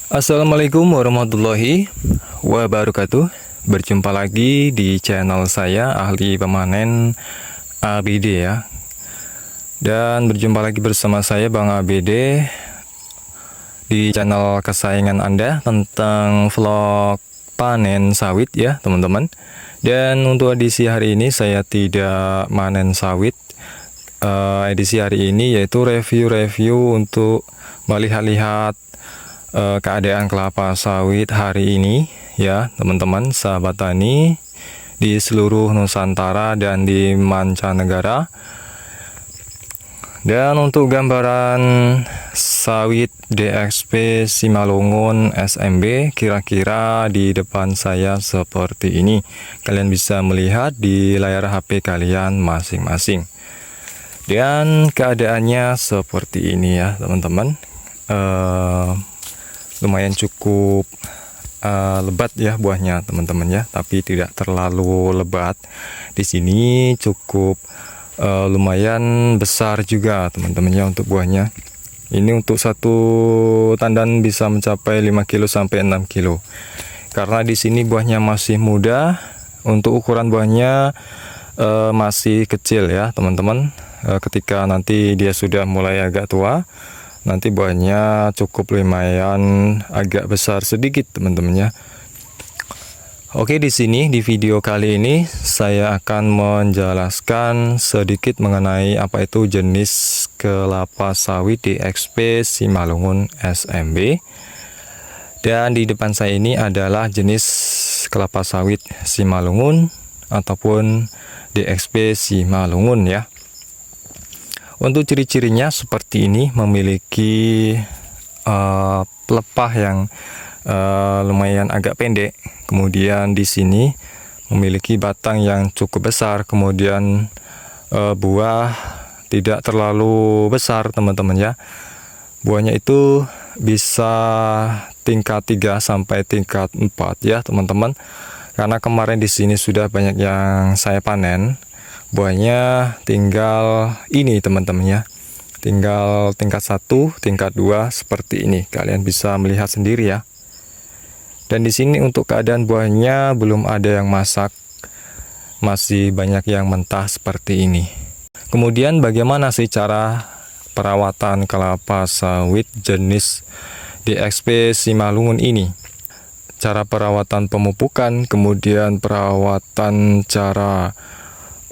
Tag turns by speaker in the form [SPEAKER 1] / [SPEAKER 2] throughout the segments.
[SPEAKER 1] Assalamualaikum warahmatullahi wabarakatuh. Berjumpa lagi di channel saya Ahli Pemanen ABD ya. Dan berjumpa lagi bersama saya Bang ABD di channel kesayangan Anda tentang vlog panen sawit ya teman-teman. Dan untuk edisi hari ini saya tidak manen sawit. Edisi hari ini yaitu review untuk melihat-lihat keadaan kelapa sawit hari ini ya teman-teman sahabat tani di seluruh Nusantara dan di mancanegara. Dan untuk gambaran sawit DXP Simalungun SMB kira-kira di depan saya seperti ini. Kalian bisa melihat di layar HP kalian masing-masing. Dan keadaannya seperti ini ya teman-teman. Lumayan cukup lebat ya buahnya teman-teman ya, tapi tidak terlalu lebat. Di sini cukup lumayan besar juga teman-teman ya untuk buahnya. Ini untuk satu tandan bisa mencapai 5 kilo sampai 6 kilo. Karena di sini buahnya masih muda, untuk ukuran buahnya masih kecil ya teman-teman. Ketika nanti dia sudah mulai agak tua, nanti buahnya cukup lumayan agak besar sedikit teman-teman ya. Oke, di sini di video kali ini saya akan menjelaskan sedikit mengenai apa itu jenis kelapa sawit DXP Simalungun SMB. Dan di depan saya ini adalah jenis kelapa sawit Simalungun ataupun DXP Simalungun ya. Untuk ciri-cirinya seperti ini, memiliki pelepah yang lumayan agak pendek. Kemudian di sini memiliki batang yang cukup besar. Kemudian buah tidak terlalu besar teman-teman ya. Buahnya itu bisa tingkat 3 sampai tingkat 4 ya teman-teman. Karena kemarin di sini sudah banyak yang saya panen. Buahnya tinggal ini teman-teman ya, tinggal tingkat 1, tingkat 2 seperti ini. Kalian bisa melihat sendiri ya. Dan di sini untuk keadaan buahnya belum ada yang masak, masih banyak yang mentah seperti ini. Kemudian bagaimana sih cara perawatan kelapa sawit jenis DXP Simalungun ini? Cara perawatan pemupukan, kemudian perawatan cara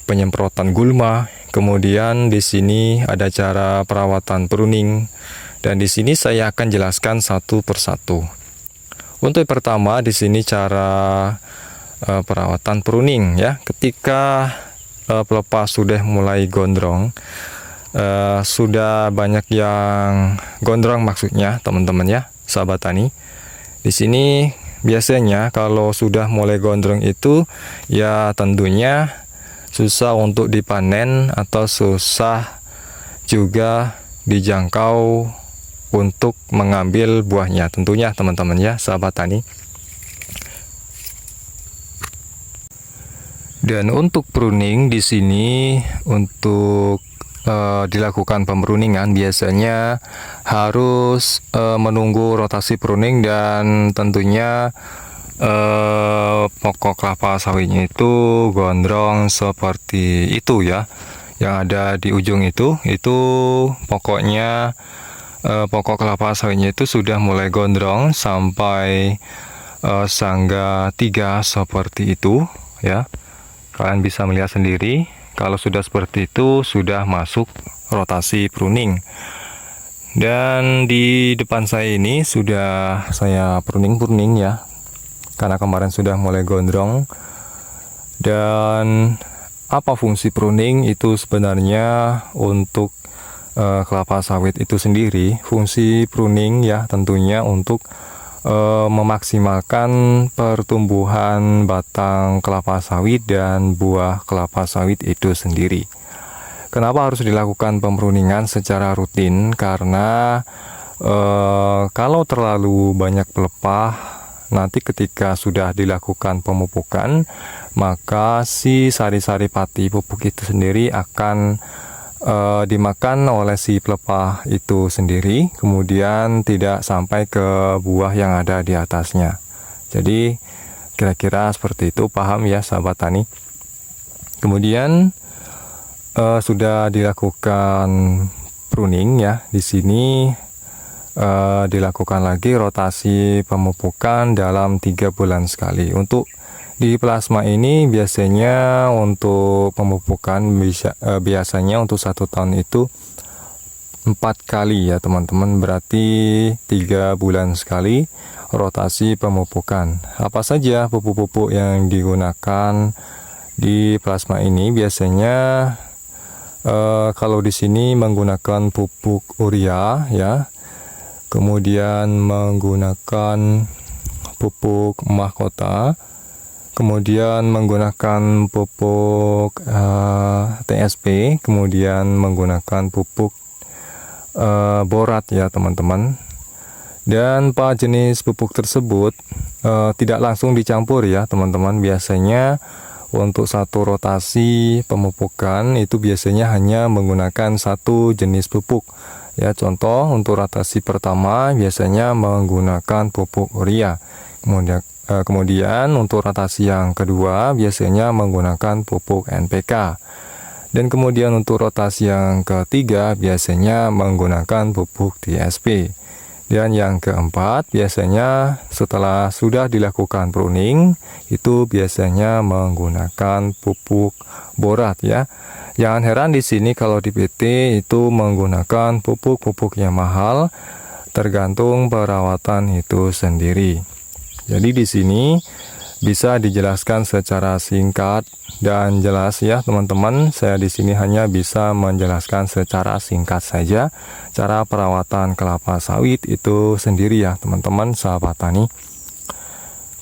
[SPEAKER 1] penyemprotan gulma, kemudian di sini ada cara perawatan pruning, dan di sini saya akan jelaskan satu persatu. Untuk yang pertama di sini cara perawatan pruning ya. Ketika pelepah sudah mulai gondrong, sudah banyak yang gondrong maksudnya teman-teman ya, sahabat tani. Di sini biasanya kalau sudah mulai gondrong itu ya tentunya susah untuk dipanen atau susah juga dijangkau untuk mengambil buahnya tentunya teman-teman ya sahabat tani. Dan untuk pruning di sini untuk dilakukan pemruningan biasanya harus menunggu rotasi pruning dan tentunya pokok kelapa sawitnya itu gondrong seperti itu ya. Yang ada di ujung itu pokoknya pokok kelapa sawitnya itu sudah mulai gondrong sampai sangga 3 seperti itu ya. Kalian bisa melihat sendiri kalau sudah seperti itu sudah masuk rotasi pruning. Dan di depan saya ini sudah saya pruning ya, karena kemarin sudah mulai gondrong. Dan apa fungsi pruning itu sebenarnya untuk kelapa sawit itu sendiri. Fungsi pruning ya tentunya untuk memaksimalkan pertumbuhan batang kelapa sawit dan buah kelapa sawit itu sendiri. Kenapa harus dilakukan pempruningan secara rutin? Karena kalau terlalu banyak pelepah, nanti ketika sudah dilakukan pemupukan, maka si sari-sari pati pupuk itu sendiri akan dimakan oleh si pelepah itu sendiri, kemudian tidak sampai ke buah yang ada di atasnya. Jadi kira-kira seperti itu, paham ya sahabat tani. Kemudian sudah dilakukan pruning ya, di sini dilakukan lagi rotasi pemupukan dalam 3 bulan sekali. Untuk di plasma ini biasanya untuk pemupukan biasanya untuk 1 tahun itu 4 kali ya teman-teman, berarti 3 bulan sekali rotasi pemupukan. Apa saja pupuk-pupuk yang digunakan di plasma ini? Biasanya kalau di sini menggunakan pupuk urea ya, kemudian menggunakan pupuk mahkota, kemudian menggunakan pupuk TSP, kemudian menggunakan pupuk borat ya teman-teman. Dan 4 jenis pupuk tersebut tidak langsung dicampur ya teman-teman. Biasanya untuk 1 rotasi pemupukan itu biasanya hanya menggunakan 1 jenis pupuk ya. Contoh untuk rotasi pertama biasanya menggunakan pupuk urea, kemudian untuk rotasi yang kedua biasanya menggunakan pupuk NPK, dan kemudian untuk rotasi yang ketiga biasanya menggunakan pupuk TSP, dan yang keempat biasanya setelah sudah dilakukan pruning itu biasanya menggunakan pupuk borat ya. Jangan heran di sini kalau di PT itu menggunakan pupuk-pupuk yang mahal, tergantung perawatan itu sendiri. Jadi di sini bisa dijelaskan secara singkat dan jelas ya teman-teman. Saya di sini hanya bisa menjelaskan secara singkat saja cara perawatan kelapa sawit itu sendiri ya teman-teman sahabat tani.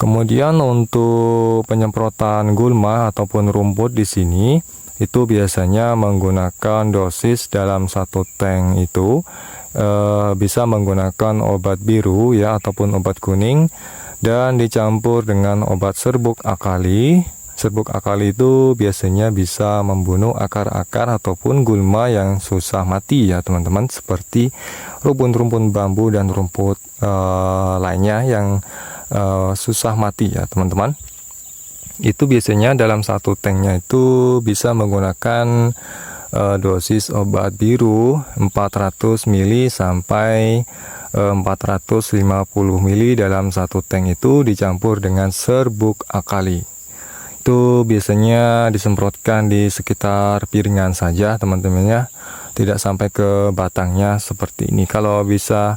[SPEAKER 1] Kemudian untuk penyemprotan gulma ataupun rumput di sini itu biasanya menggunakan dosis dalam 1 tank itu bisa menggunakan obat biru ya ataupun obat kuning, dan dicampur dengan obat serbuk akali. Serbuk akali itu biasanya bisa membunuh akar-akar ataupun gulma yang susah mati ya teman-teman, seperti rumput-rumput bambu dan rumput lainnya yang susah mati ya teman-teman. Itu biasanya dalam 1 tanknya itu bisa menggunakan dosis obat biru 400 ml sampai 450 ml dalam 1 tank itu dicampur dengan serbuk akali. Itu biasanya disemprotkan di sekitar piringan saja teman-teman ya, tidak sampai ke batangnya seperti ini. Kalau bisa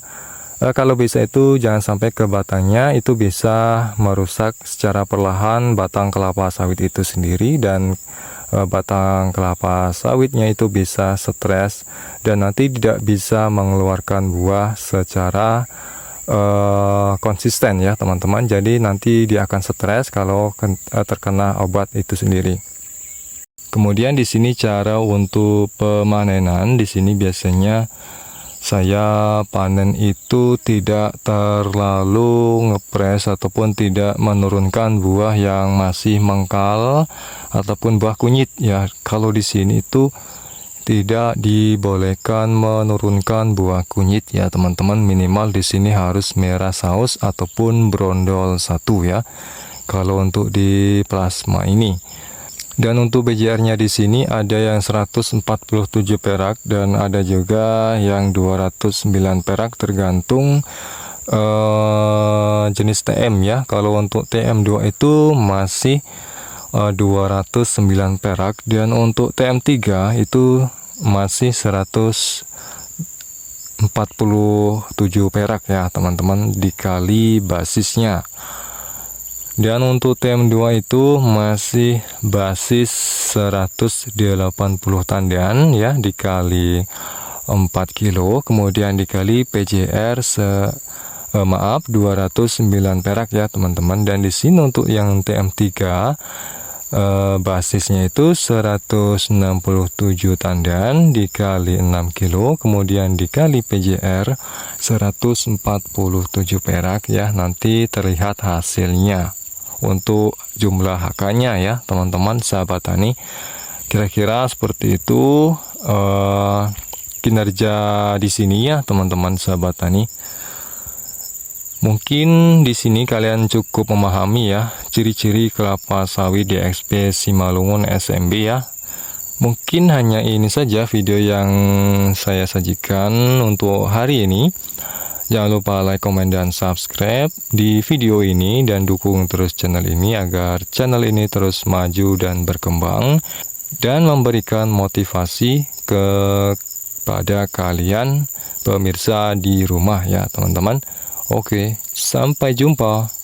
[SPEAKER 1] itu jangan sampai ke batangnya, itu bisa merusak secara perlahan batang kelapa sawit itu sendiri, dan batang kelapa sawitnya itu bisa stres dan nanti tidak bisa mengeluarkan buah secara konsisten ya teman-teman. Jadi nanti dia akan stres kalau terkena obat itu sendiri. Kemudian di sini cara untuk pemanenan, di sini biasanya saya panen itu tidak terlalu ngepres ataupun tidak menurunkan buah yang masih mengkal ataupun buah kunyit ya. Kalau di sini itu tidak dibolehkan menurunkan buah kunyit ya teman-teman. Minimal di sini harus merah saus ataupun brondol 1 ya kalau untuk di plasma ini. Dan untuk BJR-nya di sini ada yang 147 perak dan ada juga yang 209 perak, tergantung jenis TM ya. Kalau untuk TM2 itu masih 209 perak, dan untuk TM3 itu masih 147 perak ya teman-teman, dikali basisnya. Dan untuk TM2 itu masih basis 180 tandan ya, dikali 4 kilo, kemudian dikali PJR 209 perak ya teman-teman. Dan di sini untuk yang TM3 basisnya itu 167 tandan dikali 6 kilo, kemudian dikali PJR 147 perak ya. Nanti terlihat hasilnya untuk jumlah HK-nya ya teman-teman sahabat tani. Kira-kira seperti itu kinerja di sini ya teman-teman sahabat tani. Mungkin di sini kalian cukup memahami ya ciri-ciri kelapa sawit DXP Simalungun SMB ya. Mungkin hanya ini saja video yang saya sajikan untuk hari ini. Jangan lupa like, komen, dan subscribe di video ini dan dukung terus channel ini agar channel ini terus maju dan berkembang dan memberikan motivasi kepada kalian pemirsa di rumah ya teman-teman. Oke, sampai jumpa.